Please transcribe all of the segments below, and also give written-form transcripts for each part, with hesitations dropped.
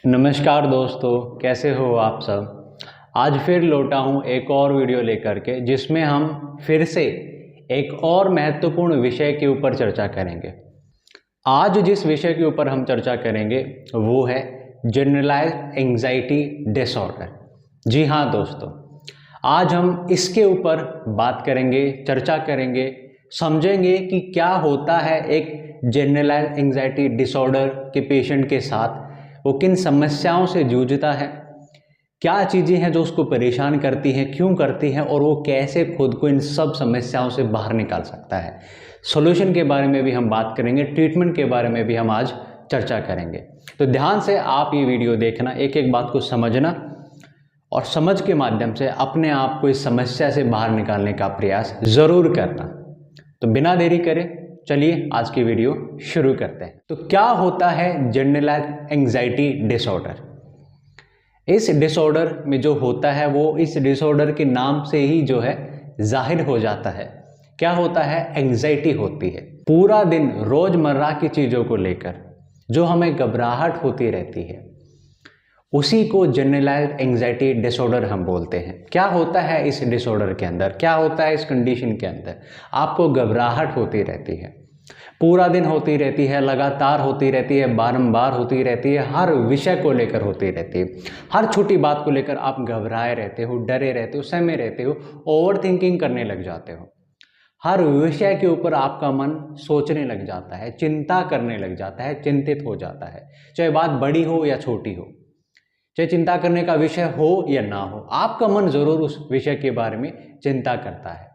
नमस्कार दोस्तों, कैसे हो आप सब। आज फिर लौटा हूँ एक और वीडियो लेकर के, जिसमें हम फिर से एक और महत्वपूर्ण विषय के ऊपर चर्चा करेंगे। आज जिस विषय के ऊपर हम चर्चा करेंगे वो है जनरलाइज्ड एंजाइटी डिसऑर्डर। जी हाँ दोस्तों, आज हम इसके ऊपर बात करेंगे, चर्चा करेंगे, समझेंगे कि क्या होता है एक जनरलाइज्ड एंजाइटी डिसऑर्डर के पेशेंट के साथ, वो किन समस्याओं से जूझता है, क्या चीज़ें हैं जो उसको परेशान करती हैं, क्यों करती हैं, और वो कैसे खुद को इन सब समस्याओं से बाहर निकाल सकता है। सॉल्यूशन के बारे में भी हम बात करेंगे, ट्रीटमेंट के बारे में भी हम आज चर्चा करेंगे। तो ध्यान से आप ये वीडियो देखना, एक एक बात को समझना और समझ के माध्यम से अपने आप को इस समस्या से बाहर निकालने का प्रयास ज़रूर करना। तो बिना देरी करे चलिए आज की वीडियो शुरू करते हैं। तो क्या होता है जनरलाइज्ड एंजाइटी डिसऑर्डर। इस डिसऑर्डर में जो होता है वो इस डिसऑर्डर के नाम से ही जो है जाहिर हो जाता है। क्या होता है? एंजाइटी होती है। पूरा दिन रोजमर्रा की चीज़ों को लेकर जो हमें घबराहट होती रहती है, उसी को जनरलाइज्ड एंजाइटी डिसऑर्डर हम बोलते हैं। क्या होता है इस डिसऑर्डर के अंदर, क्या होता है इस कंडीशन के अंदर? आपको घबराहट होती रहती है, पूरा दिन होती रहती है, लगातार होती रहती है, बारंबार होती रहती है, हर विषय को लेकर होती रहती है। हर छोटी बात को लेकर आप घबराए रहते हो, डरे रहते हो, सहमे रहते हो, ओवर थिंकिंग करने लग जाते हो। हर विषय के ऊपर आपका मन सोचने लग जाता है, चिंता करने लग जाता है, चिंतित हो जाता है। चाहे बात बड़ी हो या छोटी हो, चाहे चिंता करने का विषय हो या ना हो, आपका मन जरूर उस विषय के बारे में चिंता करता है।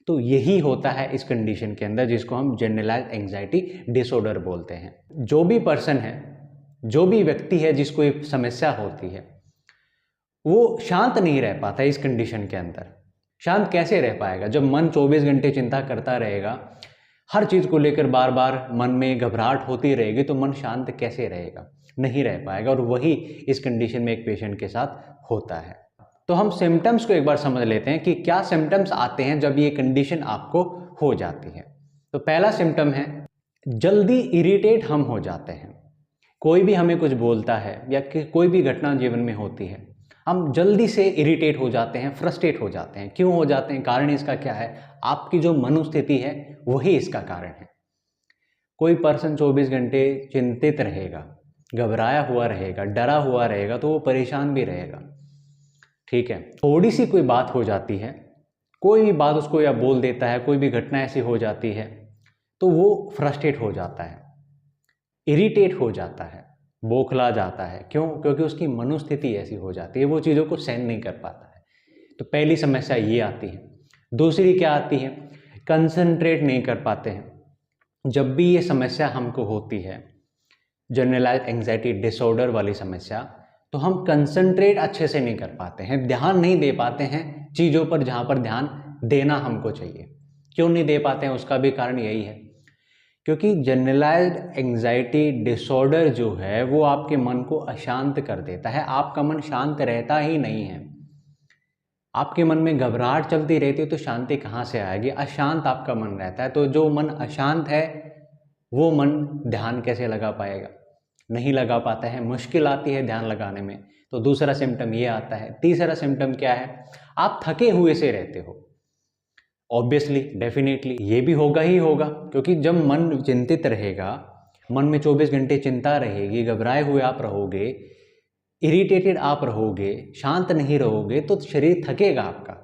तो यही होता है इस कंडीशन के अंदर, जिसको हम जनरलाइज्ड एंजाइटी डिसऑर्डर बोलते हैं। जो भी पर्सन है, जो भी व्यक्ति है जिसको ये समस्या होती है, वो शांत नहीं रह पाता इस कंडीशन के अंदर। शांत कैसे रह पाएगा जब मन 24 घंटे चिंता करता रहेगा, हर चीज़ को लेकर बार बार मन में घबराहट होती रहेगी, तो मन शांत कैसे रहेगा? नहीं रह पाएगा। और वही इस कंडीशन में एक पेशेंट के साथ होता है। तो हम सिम्टम्स को एक बार समझ लेते हैं कि क्या सिम्टम्स आते हैं जब ये कंडीशन आपको हो जाती है। तो पहला सिम्टम है, जल्दी इरिटेट हम हो जाते हैं। कोई भी हमें कुछ बोलता है या कोई भी घटना जीवन में होती है, हम जल्दी से इरिटेट हो जाते हैं, फ्रस्ट्रेट हो जाते हैं। क्यों हो जाते हैं? कारण इसका क्या है? आपकी जो मनोस्थिति है वही इसका कारण है। कोई पर्सन 24 घंटे चिंतित रहेगा, घबराया हुआ रहेगा, डरा हुआ रहेगा, तो वो परेशान भी रहेगा। ठीक है, थोड़ी सी कोई बात हो जाती है, कोई भी बात उसको या बोल देता है, कोई भी घटना ऐसी हो जाती है, तो वो फ्रस्ट्रेट हो जाता है, इरिटेट हो जाता है, बौखला जाता है। क्यों? क्योंकि उसकी मनोस्थिति ऐसी हो जाती है, वो चीज़ों को सहन नहीं कर पाता है। तो पहली समस्या ये आती है। दूसरी क्या आती है? कंसंट्रेट नहीं कर पाते हैं। जब भी ये समस्या हमको होती है, जनरलाइज्ड एंजाइटी डिसऑर्डर वाली समस्या, तो हम कंसंट्रेट अच्छे से नहीं कर पाते हैं, ध्यान नहीं दे पाते हैं चीज़ों पर जहाँ पर ध्यान देना हमको चाहिए। क्यों नहीं दे पाते हैं? उसका भी कारण यही है, क्योंकि जनरलाइज्ड एंजाइटी डिसऑर्डर जो है वो आपके मन को अशांत कर देता है। आपका मन शांत रहता ही नहीं है। आपके मन में घबराहट चलती रहती है, तो शांति कहाँ से आएगी? अशांत आपका मन रहता है। तो जो मन अशांत है, वो मन ध्यान कैसे लगा पाएगा? नहीं लगा पाता है, मुश्किल आती है ध्यान लगाने में। तो दूसरा सिम्टम ये आता है। तीसरा सिम्टम क्या है? आप थके हुए से रहते हो। ऑब्वियसली, डेफिनेटली ये भी होगा ही होगा, क्योंकि जब मन चिंतित रहेगा, मन में 24 घंटे चिंता रहेगी, घबराए हुए आप रहोगे, इरिटेटेड आप रहोगे, शांत नहीं रहोगे, तो शरीर थकेगा आपका।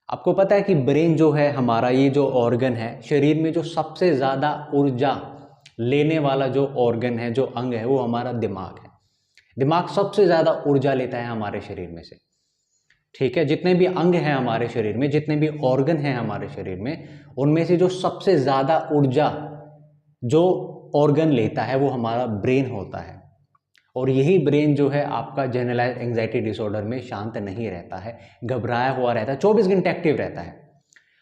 आपको पता है कि ब्रेन जो है हमारा, ये जो ऑर्गन है शरीर में, जो सबसे ज़्यादा ऊर्जा लेने वाला जो ऑर्गन है, जो अंग है, वो हमारा दिमाग है। दिमाग सबसे ज़्यादा ऊर्जा लेता है हमारे शरीर में से। ठीक है, जितने भी अंग हैं हमारे शरीर में, जितने भी ऑर्गन हैं हमारे शरीर में, उनमें से जो सबसे ज़्यादा ऊर्जा जो ऑर्गन लेता है वो हमारा ब्रेन होता है। और यही ब्रेन जो है आपका जनरलाइज्ड एंजाइटी डिसऑर्डर में शांत नहीं रहता है, घबराया हुआ रहता है, 24 घंटे एक्टिव रहता है।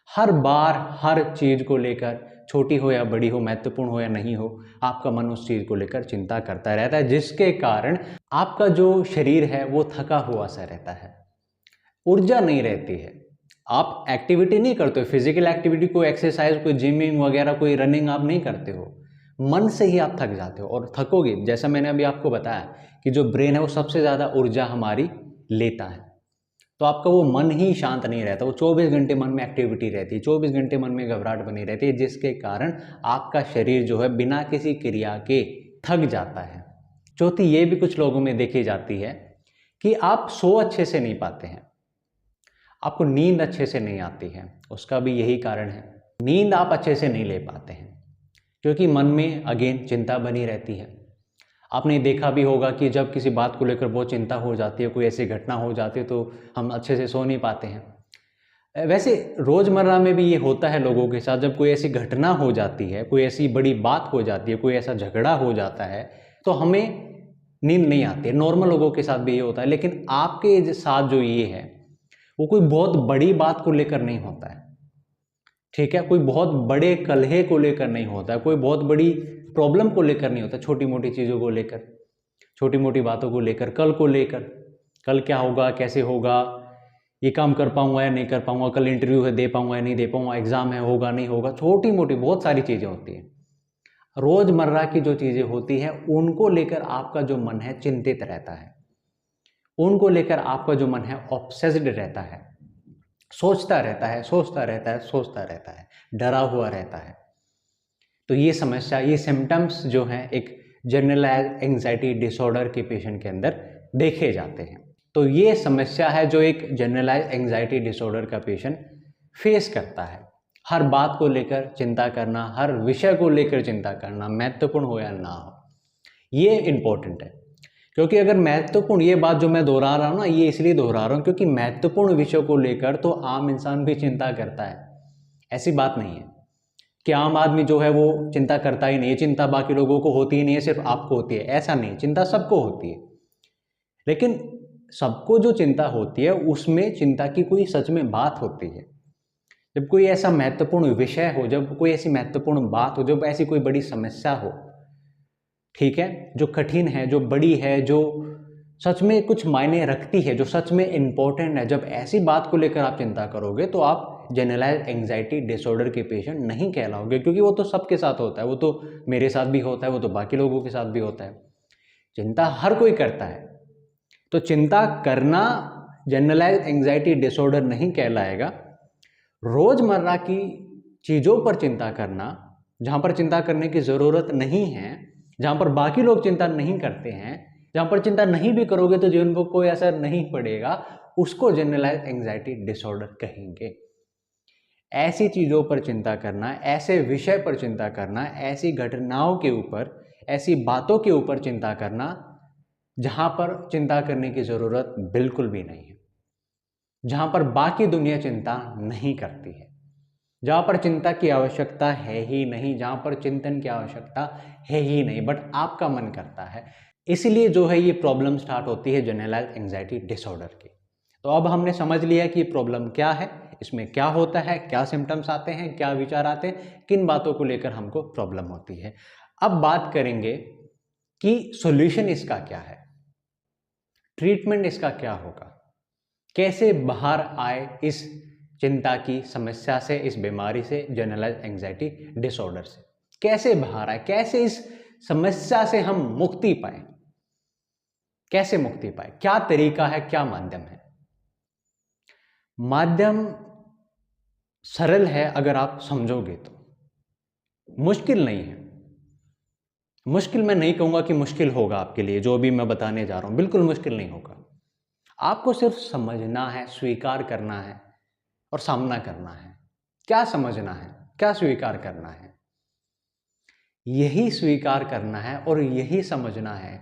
हर बार हर चीज़ को लेकर, छोटी हो या बड़ी हो, महत्वपूर्ण हो या नहीं हो, आपका मन उस चीज़ को लेकर चिंता करता रहता है, जिसके कारण आपका जो शरीर है वो थका हुआ सा रहता है, ऊर्जा नहीं रहती है। आप एक्टिविटी नहीं करते हो, फिजिकल एक्टिविटी, कोई एक्सरसाइज, कोई जिमिंग वगैरह, कोई रनिंग आप नहीं करते हो, मन से ही आप थक जाते हो और थकोगे। जैसा मैंने अभी आपको बताया कि जो ब्रेन है वो सबसे ज़्यादा ऊर्जा हमारी लेता है, तो आपका वो मन ही शांत नहीं रहता, वो 24 घंटे मन में एक्टिविटी रहती है, 24 घंटे मन में घबराहट बनी रहती है, जिसके कारण आपका शरीर जो है बिना किसी क्रिया के थक जाता है। चौथी ये भी कुछ लोगों में देखी जाती है कि आप सो अच्छे से नहीं पाते हैं, आपको नींद अच्छे से नहीं आती है। उसका भी यही कारण है, नींद आप अच्छे से नहीं ले पाते हैं क्योंकि मन में अगेन चिंता बनी रहती है। आपने देखा भी होगा कि जब किसी बात को लेकर बहुत चिंता हो जाती है, कोई ऐसी घटना हो जाती है, तो हम अच्छे से सो नहीं पाते हैं। वैसे रोज़मर्रा में भी ये होता है लोगों के साथ, जब कोई ऐसी घटना हो जाती है, कोई ऐसी बड़ी बात हो जाती है, कोई ऐसा झगड़ा हो जाता है, तो हमें नींद नहीं आती है। नॉर्मल लोगों के साथ भी ये होता है, लेकिन आपके साथ जो ये है वो कोई बहुत बड़ी बात को लेकर नहीं होता है, ठीक है, कोई बहुत बड़े कलहे को लेकर नहीं होता है, कोई बहुत बड़ी प्रॉब्लम को लेकर नहीं होता, छोटी मोटी चीज़ों को लेकर, छोटी मोटी बातों को लेकर, कल को लेकर, कल क्या होगा, कैसे होगा, ये काम कर पाऊंगा या नहीं कर पाऊंगा, कल इंटरव्यू है, दे पाऊंगा या नहीं दे पाऊंगा, एग्जाम है, होगा नहीं होगा, छोटी मोटी बहुत सारी चीज़ें होती हैं। रोज़मर्रा की जो चीज़ें होती हैं उनको लेकर आपका जो मन है चिंतित रहता है, उनको लेकर आपका जो मन है ऑब्सेस्ड रहता है, सोचता रहता है, सोचता रहता है, सोचता रहता है, डरा हुआ रहता है। तो ये समस्या, ये सिम्टम्स जो हैं एक जनरलाइज्ड एंजाइटी डिसऑर्डर के पेशेंट के अंदर देखे जाते हैं। तो ये समस्या है जो एक जनरलाइज्ड एंजाइटी डिसऑर्डर का पेशेंट फेस करता है। हर बात को लेकर चिंता करना, हर विषय को लेकर चिंता करना, महत्वपूर्ण हो या ना हो, ये इम्पोर्टेंट है। क्योंकि अगर महत्वपूर्ण, ये बात जो मैं दोहरा रहा हूँ ना, ये इसलिए दोहरा रहा हूँ क्योंकि महत्वपूर्ण विषयों को लेकर तो आम इंसान भी चिंता करता है। ऐसी बात नहीं है कि आम आदमी जो है वो चिंता करता ही नहीं है, चिंता बाकी लोगों को होती ही नहीं है, सिर्फ आपको होती है, ऐसा नहीं, चिंता सबको होती है। लेकिन सबको जो चिंता होती है उसमें चिंता की कोई सच में बात होती है। जब कोई ऐसा महत्वपूर्ण विषय हो, जब कोई ऐसी महत्वपूर्ण बात हो, जब ऐसी कोई बड़ी समस्या हो, ठीक है, जो कठिन है, जो बड़ी है, जो सच में कुछ मायने रखती है, जो सच में इम्पोर्टेंट है, जब ऐसी बात को लेकर आप चिंता करोगे तो आप जनरलाइज्ड एंजाइटी डिसऑर्डर के पेशेंट नहीं कहलाओगे, क्योंकि वो तो सबके साथ होता है, वो तो मेरे साथ भी होता है, वो तो बाकी लोगों के साथ भी होता है, चिंता हर कोई करता है। तो चिंता करना जनरलाइज्ड एंजाइटी डिसऑर्डर नहीं कहलाएगा। रोजमर्रा की चीज़ों पर चिंता करना, जहाँ पर चिंता करने की ज़रूरत नहीं है, जहाँ पर बाकी लोग चिंता नहीं करते हैं, जहाँ पर चिंता नहीं भी करोगे तो जीवन पर कोई असर नहीं पड़ेगा, उसको जनरलाइज्ड एंजाइटी डिसऑर्डर कहेंगे। ऐसी चीज़ों पर चिंता करना, ऐसे विषय पर चिंता करना, ऐसी घटनाओं के ऊपर, ऐसी बातों के ऊपर चिंता करना जहाँ पर चिंता करने की ज़रूरत बिल्कुल भी नहीं है, जहाँ पर बाकी दुनिया चिंता नहीं करती है, जहाँ पर चिंता की आवश्यकता है ही नहीं, जहाँ पर चिंतन की आवश्यकता है ही नहीं, बट आपका मन करता है। इसीलिए जो है ये प्रॉब्लम स्टार्ट होती है जनरलाइज्ड एंजाइटी डिसऑर्डर की। तो अब हमने समझ लिया कि प्रॉब्लम क्या है, इसमें क्या होता है, क्या सिम्टम्स आते हैं, क्या विचार आते हैं, किन बातों को लेकर हमको प्रॉब्लम होती है। अब बात करेंगे कि सॉल्यूशन इसका क्या है, ट्रीटमेंट इसका क्या होगा, कैसे बाहर आए इस चिंता की समस्या से, इस बीमारी से, जनरलाइज्ड एंजाइटी डिसऑर्डर से कैसे बाहर आए, कैसे इस समस्या से हम मुक्ति पाए, कैसे मुक्ति पाए, क्या तरीका है, क्या माध्यम है। माध्यम सरल है अगर आप समझोगे तो, मुश्किल नहीं है। मुश्किल मैं नहीं कहूंगा कि मुश्किल होगा आपके लिए, जो भी मैं बताने जा रहा हूं बिल्कुल मुश्किल नहीं होगा। आपको सिर्फ समझना है, स्वीकार करना है और सामना करना है। क्या समझना है, क्या स्वीकार करना है, यही स्वीकार करना है और यही समझना है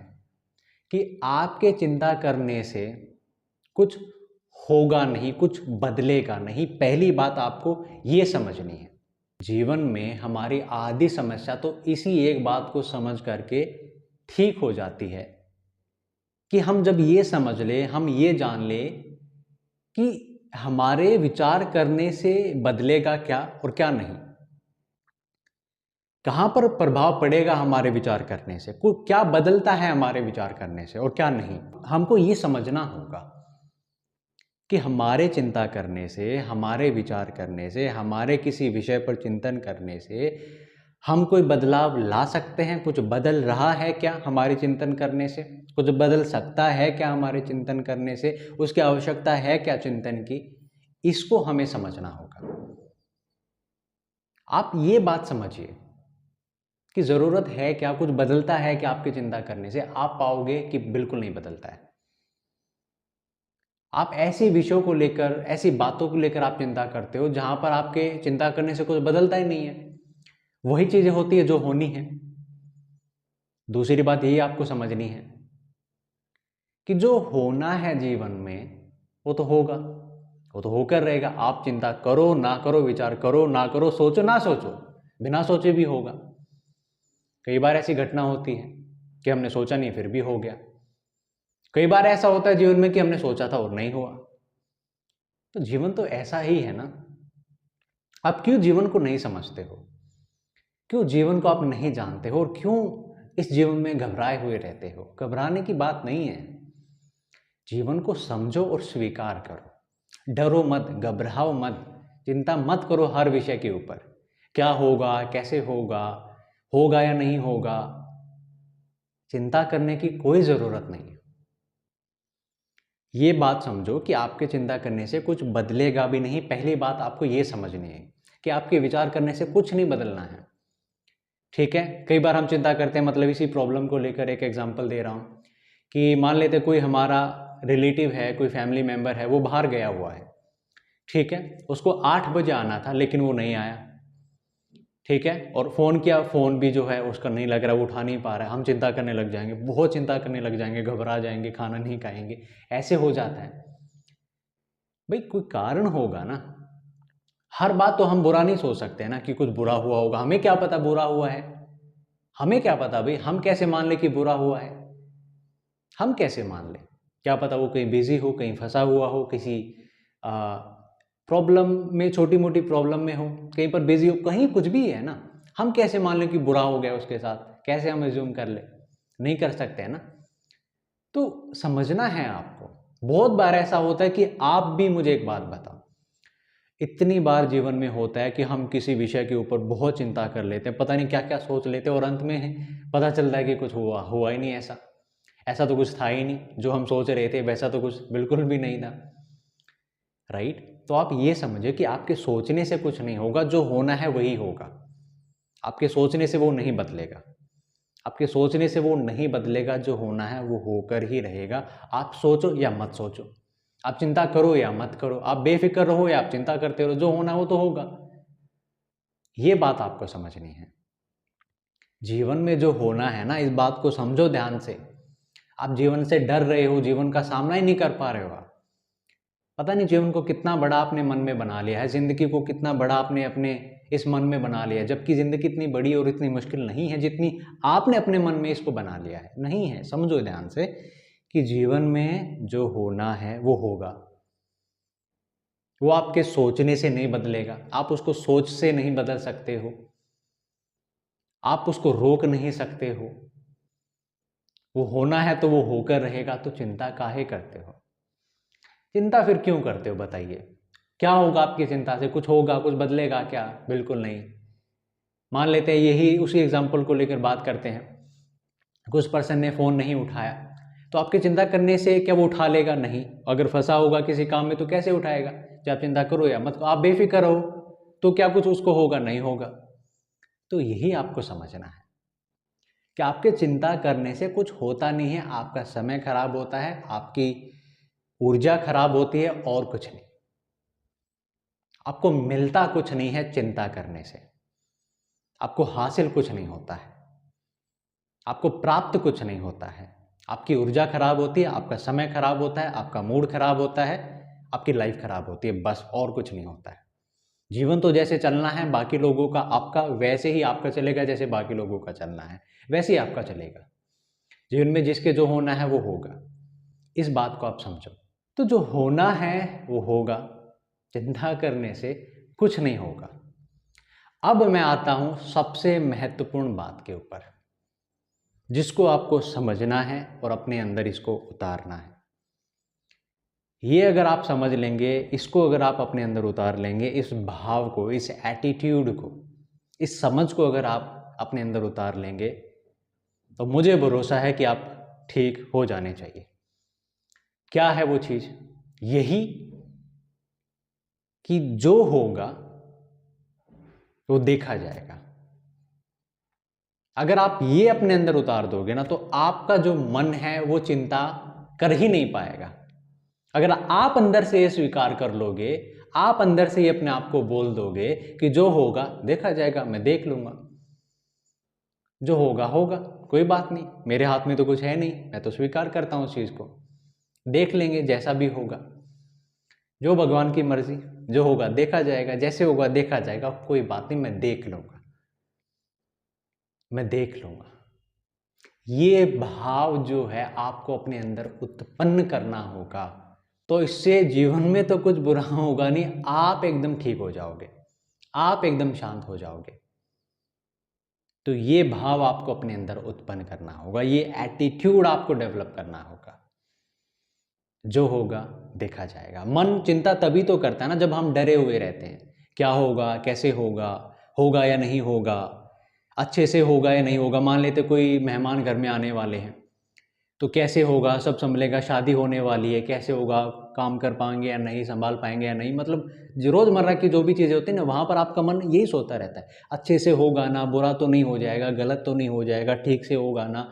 कि आपके चिंता करने से कुछ होगा नहीं, कुछ बदलेगा नहीं। पहली बात आपको ये समझनी है। जीवन में हमारी आधी समस्या तो इसी एक बात को समझ करके ठीक हो जाती है कि हम जब ये समझ ले, हम ये जान ले कि हमारे विचार करने से बदलेगा क्या और क्या नहीं, कहाँ पर प्रभाव पड़ेगा हमारे विचार करने से, क्या बदलता है हमारे विचार करने से और क्या नहीं। हमको ये समझना होगा कि हमारे चिंता करने से, हमारे विचार करने से, हमारे किसी विषय पर चिंतन करने से हम कोई बदलाव ला सकते हैं? कुछ बदल रहा है क्या हमारे चिंतन करने से? कुछ बदल सकता है क्या हमारे चिंतन करने से? उसकी आवश्यकता है क्या चिंतन की? इसको हमें समझना होगा। आप ये बात समझिए कि ज़रूरत है क्या, कुछ बदलता है क्या आपकी चिंता करने से? आप पाओगे कि बिल्कुल नहीं बदलता है। आप ऐसे विषयों को लेकर, ऐसी बातों को लेकर आप चिंता करते हो जहां पर आपके चिंता करने से कुछ बदलता ही नहीं है। वही चीजें होती है जो होनी है। दूसरी बात यही आपको समझनी है कि जो होना है जीवन में वो तो होगा, वो तो होकर रहेगा। आप चिंता करो ना करो, विचार करो ना करो, सोचो ना सोचो, बिना सोचे भी होगा। कई बार ऐसी घटना होती है कि हमने सोचा नहीं फिर भी हो गया। कई बार ऐसा होता है जीवन में कि हमने सोचा था और नहीं हुआ। तो जीवन तो ऐसा ही है ना। आप क्यों जीवन को नहीं समझते हो? क्यों जीवन को आप नहीं जानते हो? और क्यों इस जीवन में घबराए हुए रहते हो? घबराने की बात नहीं है। जीवन को समझो और स्वीकार करो। डरो मत, घबराओ मत, चिंता मत करो हर विषय के ऊपर। क्या होगा, कैसे होगा, होगा या नहीं होगा, चिंता करने की कोई ज़रूरत नहीं है। ये बात समझो कि आपके चिंता करने से कुछ बदलेगा भी नहीं। पहली बात आपको ये समझनी है कि आपके विचार करने से कुछ नहीं बदलना है। ठीक है, कई बार हम चिंता करते हैं, मतलब इसी प्रॉब्लम को लेकर एक एग्जांपल दे रहा हूँ कि मान लेते कोई हमारा रिलेटिव है, कोई फैमिली मेम्बर है, वो बाहर गया हुआ है। ठीक है, उसको 8 बजे आना था लेकिन वो नहीं आया। ठीक है, और फ़ोन किया, फ़ोन भी जो है उसका नहीं लग रहा, वो उठा नहीं पा रहा है। हम चिंता करने लग जाएंगे, बहुत चिंता करने लग जाएंगे, घबरा जाएंगे, खाना नहीं खाएंगे। ऐसे हो जाता है। भाई कोई कारण होगा ना। हर बात तो हम बुरा नहीं सोच सकते ना कि कुछ बुरा हुआ होगा। हमें क्या पता बुरा हुआ है? हमें क्या पता भाई? हम कैसे मान ले कि बुरा हुआ है? हम कैसे मान लें? क्या पता वो कहीं बिजी हो, कहीं फंसा हुआ हो, किसी प्रॉब्लम में, छोटी मोटी प्रॉब्लम में हो, कहीं पर बिजी हो, कहीं कुछ भी है ना। हम कैसे मान लें कि बुरा हो गया उसके साथ? कैसे हम एज्यूम कर ले? नहीं कर सकते हैं ना। तो समझना है आपको। बहुत बार ऐसा होता है कि आप भी, मुझे एक बात बताओ, इतनी बार जीवन में होता है कि हम किसी विषय के ऊपर बहुत चिंता कर लेते हैं, पता नहीं क्या क्या सोच लेते हैं, और अंत में पता चलता है कि कुछ हुआ हुआ ही नहीं। ऐसा ऐसा तो कुछ था ही नहीं, जो हम सोच रहे थे वैसा तो कुछ बिल्कुल भी नहीं था। राइट? तो आप ये समझिए कि आपके सोचने से कुछ नहीं होगा, जो होना है वही होगा। आपके सोचने से वो नहीं बदलेगा। आपके सोचने से वो नहीं बदलेगा, जो होना है वो होकर ही रहेगा। आप सोचो या मत सोचो, आप चिंता करो या मत करो, आप बेफिक्र रहो या आप चिंता करते रहो, जो होना है वो तो होगा। ये बात आपको समझनी है। जीवन में जो होना है ना, इस बात को समझो ध्यान से। आप जीवन से डर रहे हो, जीवन का सामना ही नहीं कर पा रहे हो आप। पता नहीं जीवन को कितना बड़ा आपने मन में बना लिया है, जिंदगी को कितना बड़ा आपने अपने इस मन में बना लिया है, जबकि जिंदगी इतनी बड़ी और इतनी मुश्किल नहीं है जितनी आपने अपने मन में इसको बना लिया है। नहीं है। समझो ध्यान से कि जीवन में जो होना है वो होगा। वो आपके सोचने से नहीं बदलेगा। आप उसको सोच से नहीं बदल सकते हो, आप उसको रोक नहीं सकते हो। वो होना है तो वो होकर रहेगा। तो चिंता काहे करते हो? चिंता फिर क्यों करते हो बताइए? क्या होगा आपकी चिंता से? कुछ होगा, कुछ बदलेगा क्या? बिल्कुल नहीं। मान लेते हैं, यही उसी एग्जाम्पल को लेकर बात करते हैं, कुछ पर्सन ने फ़ोन नहीं उठाया, तो आपकी चिंता करने से क्या वो उठा लेगा? नहीं। अगर फंसा होगा किसी काम में तो कैसे उठाएगा? चाहे आप चिंता करो या मत, आप बेफिक्र रहो, तो क्या कुछ उसको होगा? नहीं होगा। तो यही आपको समझना है कि आपके चिंता करने से कुछ होता नहीं है। आपका समय खराब होता है, आपकी ऊर्जा खराब होती है, और कुछ नहीं। आपको मिलता कुछ नहीं है चिंता करने से। आपको हासिल कुछ नहीं होता है, आपको प्राप्त कुछ नहीं होता है। आपकी ऊर्जा खराब होती है, आपका समय खराब होता है, आपका मूड खराब होता है, आपकी लाइफ खराब होती है, बस और कुछ नहीं होता है। जीवन तो जैसे चलना है बाकी लोगों का, आपका वैसे ही आपका चलेगा, जैसे बाकी लोगों का चलना है वैसे ही आपका चलेगा। जीवन में जिसके जो होना है वो होगा। इस बात को आप समझो। तो जो होना है वो होगा, चिंता करने से कुछ नहीं होगा। अब मैं आता हूं सबसे महत्वपूर्ण बात के ऊपर, जिसको आपको समझना है और अपने अंदर इसको उतारना है। ये अगर आप समझ लेंगे, इसको अगर आप अपने अंदर उतार लेंगे, इस भाव को, इस एटीट्यूड को, इस समझ को अगर आप अपने अंदर उतार लेंगे तो मुझे भरोसा है कि आप ठीक हो जाने चाहिए। क्या है वो चीज़? यही कि जो होगा वो देखा जाएगा। अगर आप ये अपने अंदर उतार दोगे ना तो आपका जो मन है वो चिंता कर ही नहीं पाएगा। अगर आप अंदर से ये स्वीकार कर लोगे, आप अंदर से ये अपने आप को बोल दोगे कि जो होगा देखा जाएगा, मैं देख लूंगा, जो होगा होगा, कोई बात नहीं, मेरे हाथ में तो कुछ है नहीं, मैं तो स्वीकार करता हूं उस चीज को, देख लेंगे जैसा भी होगा, जो भगवान की मर्जी, जो होगा देखा जाएगा, जैसे होगा देखा जाएगा, कोई बात नहीं, मैं देख लूंगा, मैं देख लूंगा। ये भाव जो है आपको अपने अंदर उत्पन्न करना होगा, तो इससे जीवन में तो कुछ बुरा होगा नहीं, आप एकदम ठीक हो जाओगे, आप एकदम शांत हो जाओगे। तो ये भाव आपको अपने अंदर उत्पन्न करना होगा, ये एटीट्यूड आपको डेवलप करना होगा। जो होगा देखा जाएगा। मन चिंता तभी तो करता है ना जब हम डरे हुए रहते हैं, क्या होगा, कैसे होगा, होगा या नहीं होगा, अच्छे से होगा या नहीं होगा। मान लेते कोई मेहमान घर में आने वाले हैं तो कैसे होगा, सब संभलेगा, शादी होने वाली है, कैसे होगा, काम कर पाएंगे या नहीं, संभाल पाएंगे या नहीं, मतलब रोज़मर्रा की जो भी चीज़ें होती हैं ना, वहाँ पर आपका मन यही सोचता रहता है, अच्छे से होगा ना, बुरा तो नहीं हो जाएगा, गलत तो नहीं हो जाएगा, ठीक से होगा ना,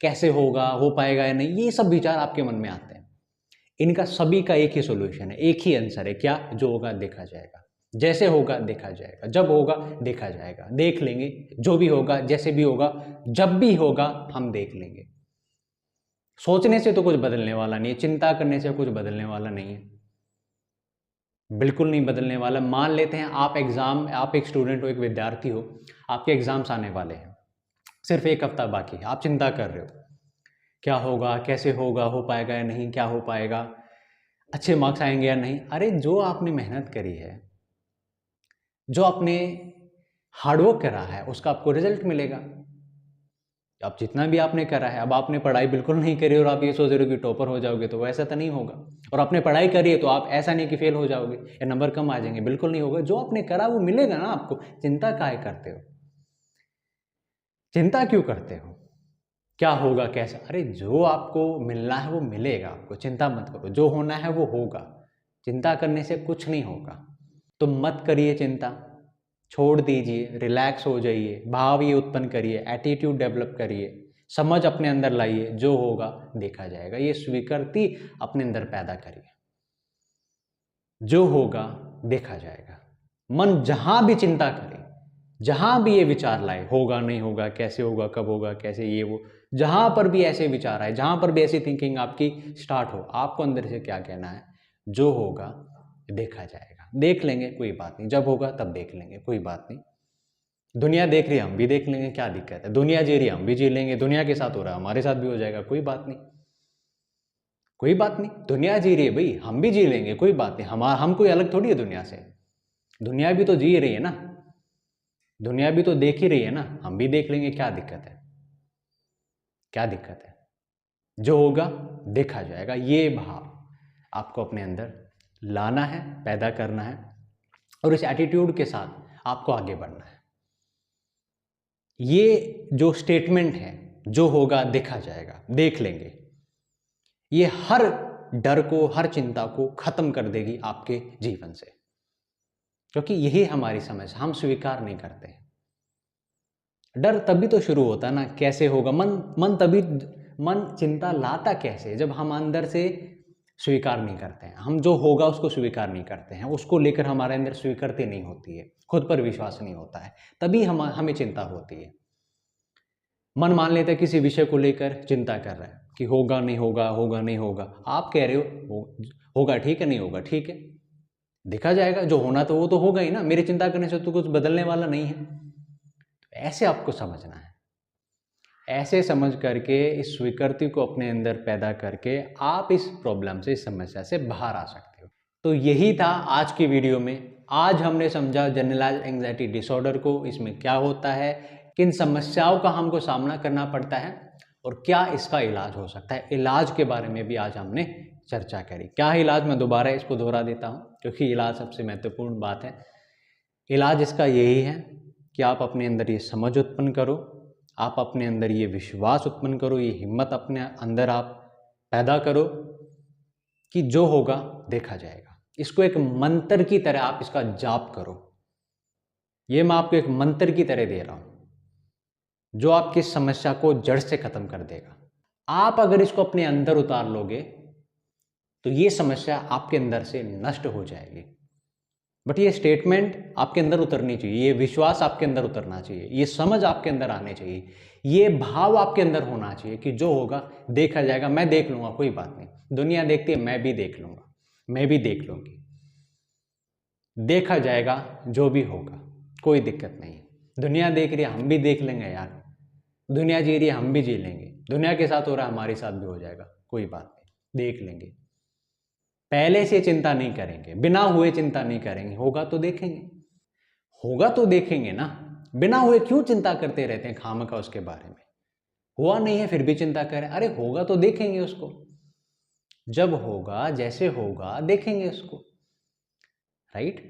कैसे होगा, हो पाएगा या नहीं, ये सब विचार आपके मन में आते हैं। इनका सभी का एक ही सोल्यूशन है, एक ही आंसर है, क्या? जो होगा देखा जाएगा, जैसे होगा देखा जाएगा, जब होगा देखा जाएगा, देख लेंगे, जो भी होगा, जैसे भी होगा, जब भी होगा हम देख लेंगे। सोचने से तो कुछ बदलने वाला नहीं है, चिंता करने से कुछ बदलने वाला नहीं है, बिल्कुल नहीं बदलने वाला। मान लेते हैं आप एक स्टूडेंट हो, एक विद्यार्थी हो, आपके एग्जाम्स आने वाले हैं, सिर्फ एक हफ्ता बाकी है, आप चिंता कर रहे हो, क्या होगा, कैसे होगा, हो पाएगा या नहीं, क्या हो पाएगा, अच्छे मार्क्स आएंगे या नहीं। अरे जो आपने मेहनत करी है, जो आपने हार्डवर्क करा है, उसका आपको रिजल्ट मिलेगा। अब जितना भी आपने करा है, अब आपने पढ़ाई बिल्कुल नहीं करी और आप ये सोच रहे हो कि टॉपर हो जाओगे, तो वैसा तो नहीं होगा। और आपने पढ़ाई करी है तो आप ऐसा नहीं कि फेल हो जाओगे या नंबर कम आ जाएंगे, बिल्कुल नहीं होगा। जो आपने करा वो मिलेगा ना आपको। चिंता काहे करते हो? चिंता क्यों करते हो? क्या होगा, कैसा? अरे जो आपको मिलना है वो मिलेगा आपको, चिंता मत करो, जो होना है वो होगा, चिंता करने से कुछ नहीं होगा। तो मत करिए चिंता, छोड़ दीजिए, रिलैक्स हो जाइए, भाव ये उत्पन्न करिए, एटीट्यूड डेवलप करिए, समझ अपने अंदर लाइए, जो होगा देखा जाएगा, ये स्वीकृति अपने अंदर पैदा करिए, जो होगा देखा जाएगा। मन जहां भी चिंता करे, जहां भी ये विचार लाए, होगा नहीं होगा, कैसे होगा, कब होगा, कैसे, ये वो, जहां पर भी ऐसे विचार आए, जहां पर भी ऐसी थिंकिंग आपकी स्टार्ट हो, आपको अंदर से क्या कहना है? जो होगा देखा जाएगा, देख लेंगे, कोई बात नहीं, जब होगा तब देख लेंगे, कोई बात नहीं, दुनिया देख रही है, हम भी देख लेंगे, क्या दिक्कत है, दुनिया जी रही है, हम भी जी लेंगे, दुनिया के साथ हो रहा है हमारे साथ भी हो जाएगा, कोई बात नहीं, कोई बात नहीं, दुनिया जी रही है भाई, हम भी जी लेंगे, कोई बात नहीं, हम कोई अलग थोड़ी है दुनिया से, दुनिया भी तो जी रही है ना, दुनिया भी तो देख ही रही है ना, हम भी देख लेंगे, क्या दिक्कत है, क्या दिक्कत है? जो होगा देखा जाएगा, ये भाव आपको अपने अंदर लाना है, पैदा करना है, और इस एटीट्यूड के साथ आपको आगे बढ़ना है। ये जो स्टेटमेंट है, जो होगा देखा जाएगा, देख लेंगे, ये हर डर को, हर चिंता को खत्म कर देगी आपके जीवन से, क्योंकि यही हमारी समझ, हम स्वीकार नहीं करते हैं। डर तभी तो शुरू होता है ना, कैसे होगा, मन चिंता लाता कैसे? जब हम अंदर से स्वीकार नहीं करते हैं, हम जो होगा उसको स्वीकार नहीं करते हैं, उसको लेकर हमारे अंदर स्वीकृति नहीं होती है, खुद पर विश्वास नहीं होता है, तभी हमें चिंता होती है। मन मान लेता है किसी विषय को लेकर चिंता कर रहा है कि होगा नहीं होगा, होगा नहीं होगा, आप कह रहे होगा ठीक है, नहीं होगा ठीक है, देखा जाएगा, जो होना तो वो तो होगा ही ना, मेरी चिंता करने से तो कुछ बदलने वाला नहीं है। ऐसे आपको समझना है, ऐसे समझ करके इस स्वीकृति को अपने अंदर पैदा करके आप इस प्रॉब्लम से, इस समस्या से बाहर आ सकते हो। तो यही था आज की वीडियो में। आज हमने समझा जनरलाइज्ड एंजाइटी डिसऑर्डर को, इसमें क्या होता है, किन समस्याओं का हमको सामना करना पड़ता है और क्या इसका इलाज हो सकता है। इलाज के बारे में भी आज हमने चर्चा करी। क्या है इलाज? मैं दोबारा इसको दोहरा देता हूँ क्योंकि इलाज सबसे महत्वपूर्ण बात है। इलाज इसका यही है कि आप अपने अंदर ये समझ उत्पन्न करो, आप अपने अंदर ये विश्वास उत्पन्न करो, ये हिम्मत अपने अंदर आप पैदा करो कि जो होगा देखा जाएगा। इसको एक मंत्र की तरह आप इसका जाप करो। ये मैं आपको एक मंत्र की तरह दे रहा हूं जो आपकी समस्या को जड़ से खत्म कर देगा। आप अगर इसको अपने अंदर उतार लोगे तो ये समस्या आपके अंदर से नष्ट हो जाएगी। बट ये स्टेटमेंट आपके अंदर उतरनी चाहिए, ये विश्वास आपके अंदर उतरना चाहिए, ये समझ आपके अंदर आने चाहिए, ये भाव आपके अंदर होना चाहिए कि जो होगा देखा जाएगा, मैं देख लूंगा, कोई बात नहीं। दुनिया देखती है, मैं भी देख लूंगा, मैं भी देख लूंगी, देखा जाएगा, जो भी होगा कोई दिक्कत नहीं है। दुनिया देख रही है, हम भी देख लेंगे यार, दुनिया जी रही है, हम भी जी लेंगे, दुनिया के साथ हो रहा है हमारे साथ भी हो जाएगा, कोई बात नहीं, देख लेंगे। पहले से चिंता नहीं करेंगे, बिना हुए चिंता नहीं करेंगे, होगा तो देखेंगे, होगा तो देखेंगे ना। बिना हुए क्यों चिंता करते रहते हैं खामखा उसके बारे में? हुआ नहीं है फिर भी चिंता करें, अरे होगा तो देखेंगे उसको, जब होगा जैसे होगा देखेंगे उसको, राइट?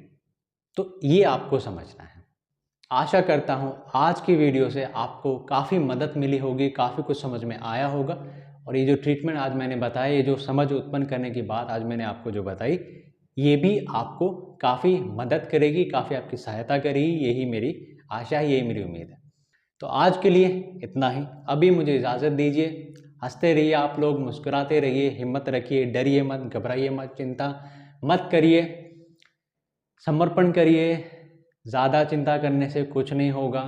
तो ये आपको समझना है। आशा करता हूँ आज की वीडियो से आपको काफ़ी मदद मिली होगी, काफ़ी कुछ समझ में आया होगा। और ये जो ट्रीटमेंट आज मैंने बताया, ये जो समझ उत्पन्न करने की बात आज मैंने आपको जो बताई, ये भी आपको काफ़ी मदद करेगी, काफ़ी आपकी सहायता करेगी, यही मेरी आशा है, यही मेरी उम्मीद है। तो आज के लिए इतना ही, अभी मुझे इजाज़त दीजिए। हंसते रहिए आप लोग, मुस्कुराते रहिए, हिम्मत रखिए, डरिए मत, घबराइए मत, चिंता मत करिए, समर्पण करिए। ज़्यादा चिंता करने से कुछ नहीं होगा,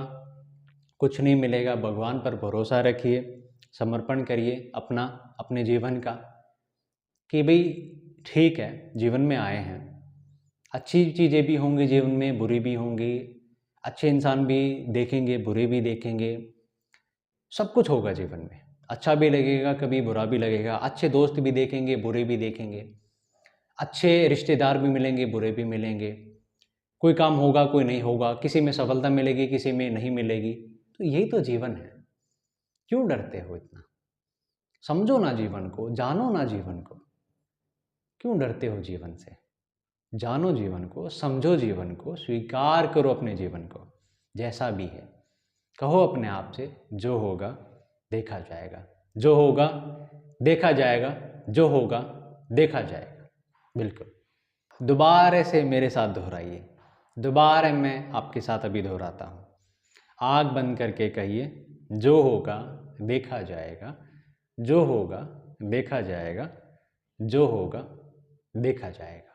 कुछ नहीं मिलेगा। भगवान पर भरोसा रखिए, समर्पण करिए अपना, अपने जीवन का, कि भाई ठीक है, जीवन में आए हैं, अच्छी चीज़ें भी होंगी जीवन में, बुरी भी होंगी, अच्छे इंसान भी देखेंगे, बुरे भी देखेंगे, सब कुछ होगा जीवन में। अच्छा भी लगेगा, कभी बुरा भी लगेगा, अच्छे दोस्त भी देखेंगे, बुरे भी देखेंगे, अच्छे रिश्तेदार भी मिलेंगे, बुरे भी मिलेंगे, कोई काम होगा, कोई नहीं होगा, किसी में सफलता मिलेगी, किसी में नहीं मिलेगी। तो यही तो जीवन है, क्यों डरते हो इतना? समझो ना जीवन को, जानो ना जीवन को, क्यों डरते हो जीवन से? जानो जीवन को, समझो जीवन को, स्वीकार करो अपने जीवन को जैसा भी है। कहो अपने आप से, जो होगा देखा जाएगा, जो होगा देखा जाएगा, जो होगा देखा जाएगा। बिल्कुल दोबारा से मेरे साथ दोहराइए, दोबारा मैं आपके साथ अभी दोहराता हूँ। आँख बंद करके कहिए, जो होगा देखा जाएगा, जो होगा देखा जाएगा, जो होगा देखा जाएगा।